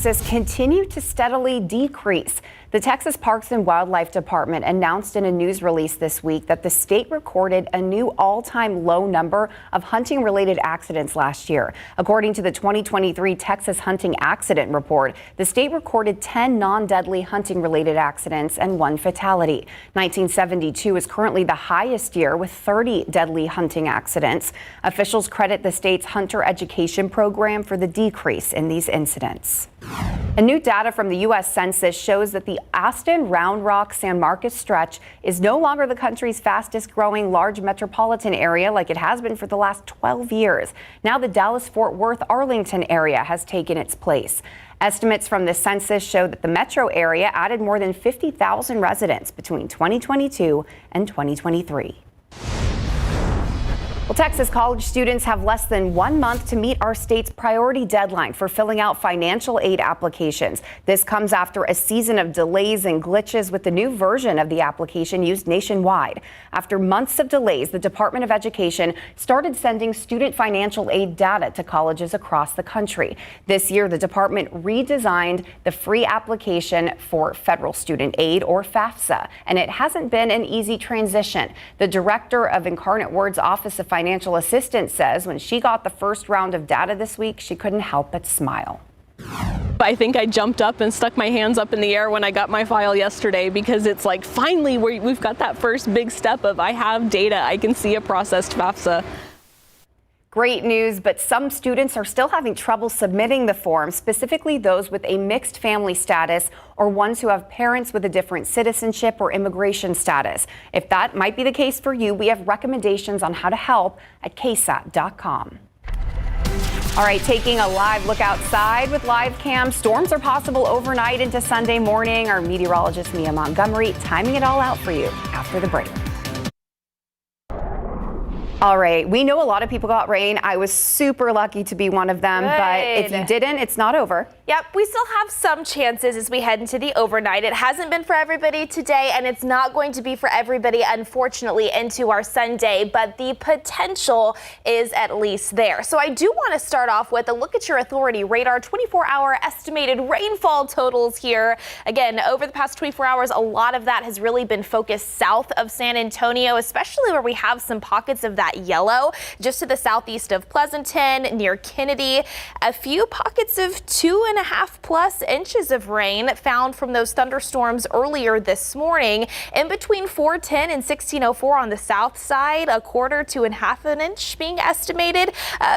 Continue to steadily decrease. The Texas Parks and Wildlife Department announced in a news release this week that the state recorded a new all-time low number of hunting-related accidents last year. According to the 2023 Texas Hunting Accident Report, the state recorded 10 non-deadly hunting-related accidents and 1 fatality. 1972 is currently the highest year with 30 deadly hunting accidents. Officials credit the state's hunter education program for the decrease in these incidents. And new data from the U.S. Census shows that the Austin, Round Rock, San Marcos stretch is no longer the country's fastest growing large metropolitan area like it has been for the last 12 years. Now the Dallas-Fort Worth, Arlington area has taken its place. Estimates from the census show that the metro area added more than 50,000 residents between 2022 and 2023. Well, Texas college students have less than 1 month to meet our state's priority deadline for filling out financial aid applications. This comes after a season of delays and glitches with the new version of the application used nationwide. After months of delays, the Department of Education started sending student financial aid data to colleges across the country. This year, the department redesigned the free application for federal student aid, or FAFSA, and it hasn't been an easy transition. The director of Incarnate Word's Office of Financial Assistance says when she got the first round of data this week, she couldn't help but smile. I think I jumped up and stuck my hands up in the air when I got my file yesterday, because it's like, finally, we've got that first big step of I have data, I can see a processed FAFSA. Great news, but some students are still having trouble submitting the form, specifically those with a mixed family status or ones who have parents with a different citizenship or immigration status. If that might be the case for you, we have recommendations on how to help at KSAT.com. All right, taking a live look outside with live cam. Storms are possible overnight into Sunday morning. Our meteorologist Mia Montgomery timing it all out for you after the break. All right, we know a lot of people got rain. I was super lucky to be one of them, but if you didn't, it's not over. Yep, we still have some chances as we head into the overnight. It hasn't been for everybody today, and it's not going to be for everybody, unfortunately, into our Sunday, but the potential is at least there. So I do want to start off with a look at your authority radar 24-hour estimated rainfall totals here. Again, over the past 24 hours, a lot of that has really been focused south of San Antonio, especially where we have some pockets of that yellow just to the southeast of Pleasanton, near Kennedy. A few pockets of 2.5+ inches of rain found from those thunderstorms earlier this morning. In between 410 and 1604 on the south side, 1/4 to 1/2 inch being estimated,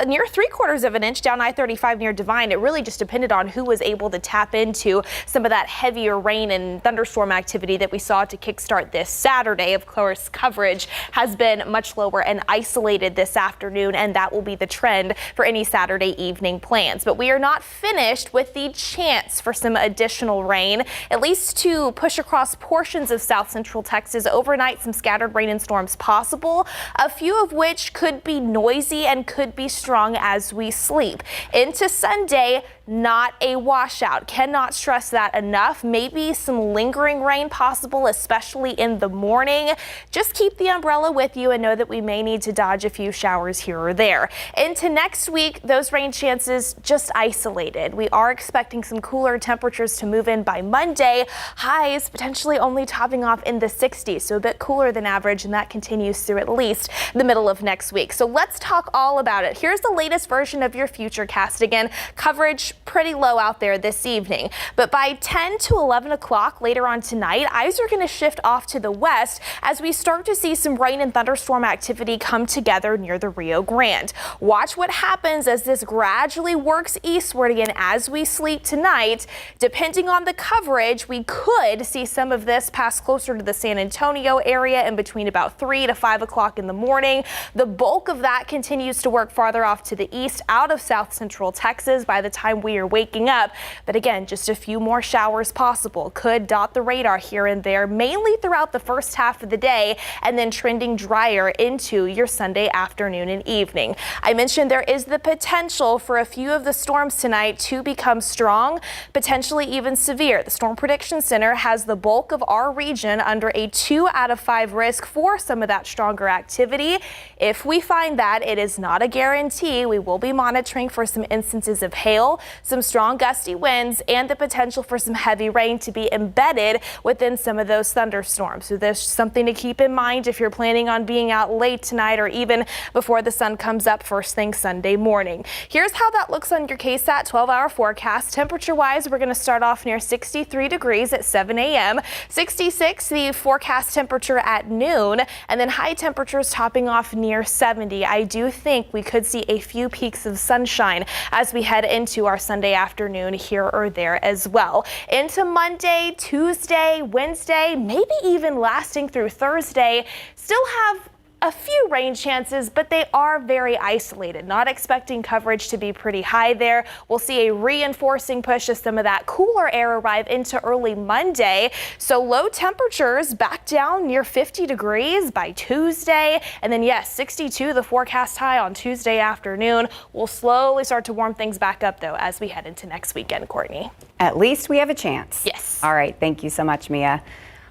near 3/4 of an inch down I-35 near Divine. It really just depended on who was able to tap into some of that heavier rain and thunderstorm activity that we saw to kickstart this Saturday. Of course, coverage has been much lower and isolated this afternoon, and that will be the trend for any Saturday evening plans. But we are not finished with the chance for some additional rain, at least to push across portions of south central Texas overnight. Some scattered rain and storms possible, a few of which could be noisy and could be strong as we sleep. Into Sunday, not a washout. Cannot stress that enough. Maybe some lingering rain possible, especially in the morning. Just keep the umbrella with you and know that we may need to dodge a few showers here or there. Into next week, those rain chances just isolated. We are expecting some cooler temperatures to move in by Monday. Highs potentially only topping off in the 60s, so a bit cooler than average, and that continues through at least the middle of next week. So let's talk all about it. Here's the latest version of your Futurecast. Again, coverage pretty low out there this evening, but by 10 to 11 o'clock later on tonight, eyes are going to shift off to the west as we start to see some rain and thunderstorm activity come together near the Rio Grande. Watch what happens as this gradually works eastward again as we sleep tonight. Depending on the coverage, we could see some of this pass closer to the San Antonio area in between about 3 to 5 o'clock in the morning. The bulk of that continues to work farther off to the east out of south central Texas by the time we are waking up. But again, just a few more showers possible. Could dot the radar here and there, mainly throughout the first half of the day, and then trending drier into your Sunday afternoon and evening. I mentioned there is the potential for a few of the storms tonight to become strong, potentially even severe. The Storm Prediction Center has the bulk of our region under a 2 out of 5 risk for some of that stronger activity. If we find that, it is not a guarantee. We will be monitoring for some instances of hail, some strong gusty winds and the potential for some heavy rain to be embedded within some of those thunderstorms. So there's something to keep in mind if you're planning on being out late tonight or even before the sun comes up first thing Sunday morning. Here's how that looks on your KSAT 12-hour forecast. Temperature-wise, we're going to start off near 63 degrees at 7 a.m., 66 the forecast temperature at noon, and then high temperatures topping off near 70. I do think we could see a few peaks of sunshine as we head into our Sunday afternoon here or there as well. Into Monday, Tuesday, Wednesday, maybe even lasting through Thursday. Still have a few rain chances, but they are very isolated. Not expecting coverage to be pretty high there. We'll see a reinforcing push as some of that cooler air arrive into early Monday. So low temperatures back down near 50 degrees by Tuesday. And then yes, 62 the forecast high on Tuesday afternoon. We'll slowly start to warm things back up though as we head into next weekend, Courtney. At least we have a chance. Yes. All right. Thank you so much, Mia.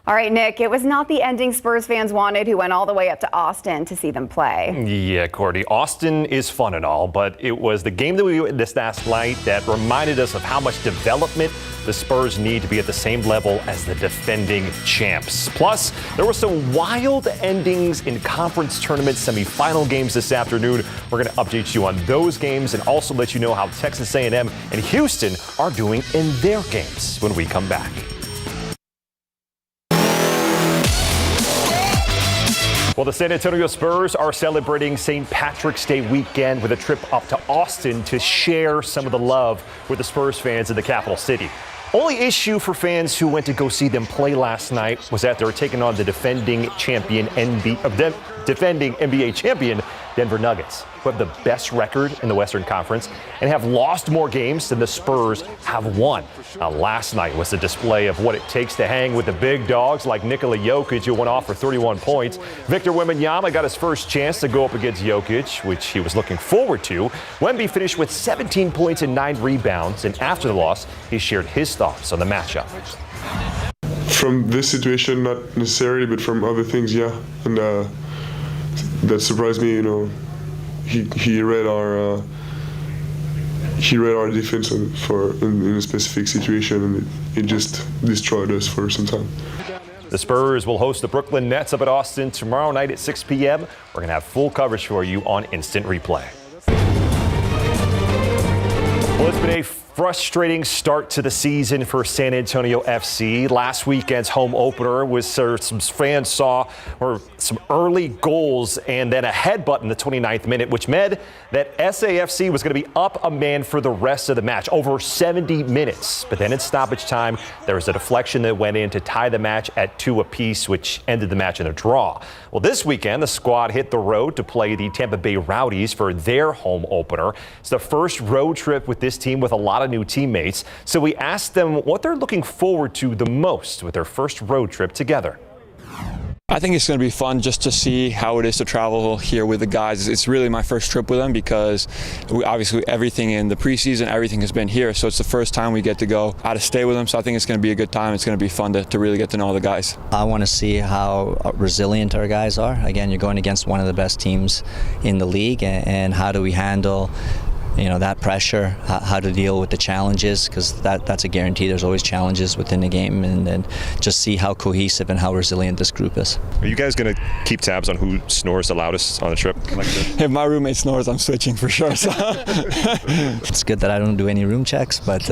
All right, Nick, it was not the ending Spurs fans wanted, who went all the way up to Austin to see them play. Yeah, Courtney, Austin is fun and all, but it was the game that we witnessed last night that reminded us of how much development the Spurs need to be at the same level as the defending champs. Plus, there were some wild endings in conference tournament semifinal games this afternoon. We're going to update you on those games and also let you know how Texas A&M and Houston are doing in their games when we come back. Well, the San Antonio Spurs are celebrating St. Patrick's Day weekend with a trip up to Austin to share some of the love with the Spurs fans in the capital city. Only issue for fans who went to go see them play last night was that they're taking on the defending NBA champion Denver Nuggets, who have the best record in the Western Conference and have lost more games than the Spurs have won. Now, last night was a display of what it takes to hang with the big dogs like Nikola Jokic, who went off for 31 points. Victor Wembanyama got his first chance to go up against Jokic, which he was looking forward to. Wemby finished with 17 points and 9 rebounds, and after the loss, he shared his thoughts on the matchup. From this situation, not necessarily, but from other things, yeah. And that surprised me, you know. He read our defense in a specific situation, and it just destroyed us for some time. The Spurs will host the Brooklyn Nets up at Austin tomorrow night at 6 p.m. We're going to have full coverage for you on Instant Replay. Well, it's been a frustrating start to the season for San Antonio FC. Last weekend's home opener was some fans saw some early goals and then a headbutt in the 29th minute, which meant that SAFC was going to be up a man for the rest of the match, over 70 minutes. But then in stoppage time, there was a deflection that went in to tie the match at 2 apiece, which ended the match in a draw. Well, this weekend, the squad hit the road to play the Tampa Bay Rowdies for their home opener. It's the first road trip with this team with a lot of new teammates. So we asked them what they're looking forward to the most with their first road trip together. I think it's going to be fun just to see how it is to travel here with the guys. It's really my first trip with them because obviously everything in the preseason, everything has been here. So it's the first time we get to go out of stay with them. So I think it's going to be a good time. It's going to be fun to really get to know the guys. I want to see how resilient our guys are. Again, you're going against one of the best teams in the league, and how do we handle that pressure, how to deal with the challenges, because that's a guarantee. There's always challenges within the game, and then just see how cohesive and how resilient this group is. Are you guys going to keep tabs on who snores the loudest on the trip? If my roommate snores, I'm switching for sure. So. It's good that I don't do any room checks, but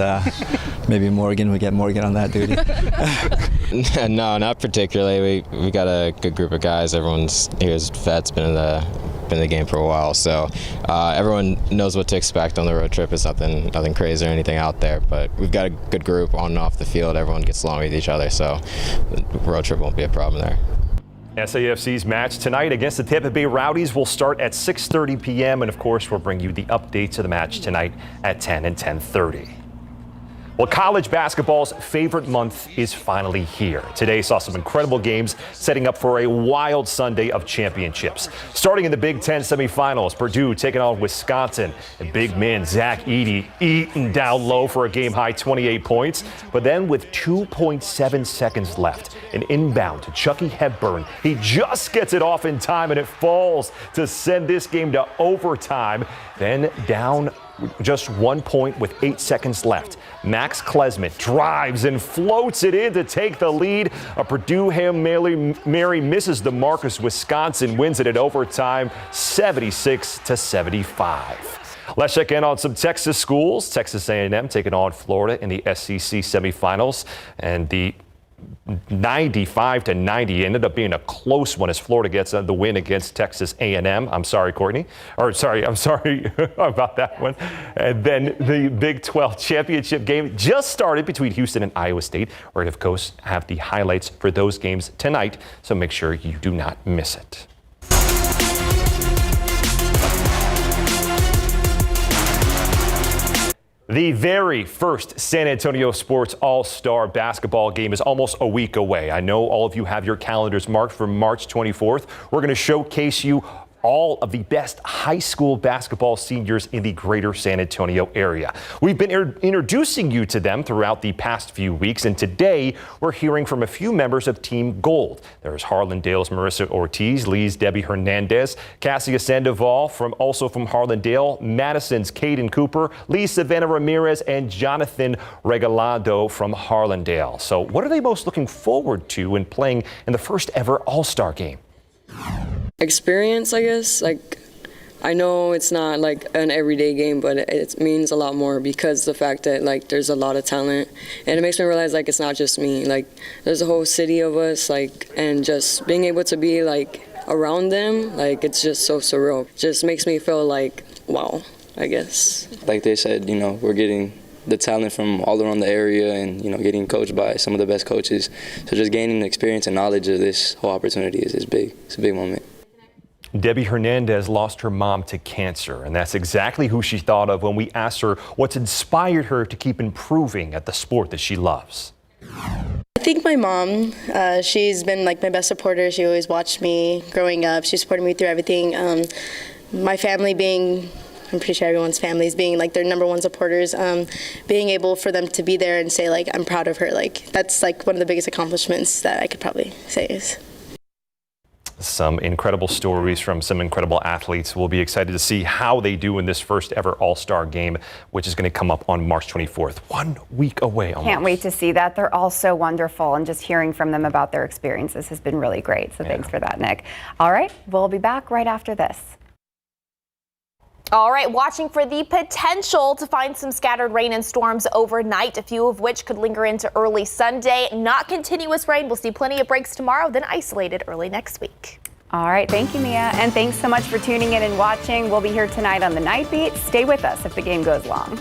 maybe we get Morgan on that duty. No, not particularly. We got a good group of guys. Everyone's here's vets, been in the game for a while, so everyone knows what to expect on the road trip. It's nothing crazy or anything out there, but we've got a good group on and off the field. Everyone gets along with each other, so the road trip won't be a problem there. SAFC's match tonight against the Tampa Bay Rowdies will start at 6:30 p.m. and of course we'll bring you the updates of the match tonight at 10 and 10:30. Well, college basketball's favorite month is finally here. Today saw some incredible games setting up for a wild Sunday of championships. Starting in the Big Ten semifinals, Purdue taking on Wisconsin. And big man Zach Edey eating down low for a game-high 28 points. But then with 2.7 seconds left, an inbound to Chucky Hepburn. He just gets it off in time and it falls to send this game to overtime. Then down just 1 point with 8 seconds left. Max Klesmet drives and floats it in to take the lead. A Purdue Hail Mary misses the mark as Wisconsin wins it in overtime, 76-75. Let's check in on some Texas schools. Texas A&M taking on Florida in the SEC semifinals, and the 95-90 ended up being a close one as Florida gets the win against Texas A&M. I'm sorry, Courtney. I'm sorry about that one. And then the Big 12 championship game just started between Houston and Iowa State. We're going to, of course, have the highlights for those games tonight, so make sure you do not miss it. The very first San Antonio Sports All-Star basketball game is almost a week away. I know all of you have your calendars marked for March 24th. We're going to showcase you all of the best high school basketball seniors in the greater San Antonio area. We've been introducing you to them throughout the past few weeks, and today we're hearing from a few members of Team Gold. There's Harlandale's Marissa Ortiz, Lee's Debbie Hernandez, Cassia Sandoval from Harlandale, Madison's Caden Cooper, Lee Savannah Ramirez, and Jonathan Regalado from Harlandale. So what are they most looking forward to in playing in the first ever All-Star game? Experience, I guess. Like, I know it's not like an everyday game, but it means a lot more because the fact that like there's a lot of talent, and it makes me realize like it's not just me. Like, there's a whole city of us, like, and just being able to be like around them, like, it's just so surreal. Just makes me feel like, wow, I guess. Like they said, you know, we're getting the talent from all around the area and, you know, getting coached by some of the best coaches. So just gaining the experience and knowledge of this whole opportunity is big. It's a big moment. Debbie Hernandez lost her mom to cancer, and that's exactly who she thought of when we asked her what's inspired her to keep improving at the sport that she loves. I think my mom, she's been like my best supporter. She always watched me growing up. She supported me through everything. My family being, I'm pretty sure everyone's families being like their number one supporters, being able for them to be there and say like, I'm proud of her. Like, that's like one of the biggest accomplishments that I could probably say is. Some incredible stories from some incredible athletes. We'll be excited to see how they do in this first ever All-Star game, which is going to come up on March 24th. 1 week away almost. Can't wait to see that. They're all so wonderful, and just hearing from them about their experiences has been really great. So thanks for that, Nick. All right, we'll be back right after this. All right, watching for the potential to find some scattered rain and storms overnight, a few of which could linger into early Sunday. Not continuous rain. We'll see plenty of breaks tomorrow, then isolated early next week. All right, thank you, Mia. And thanks so much for tuning in and watching. We'll be here tonight on the Night Beat. Stay with us if the game goes long.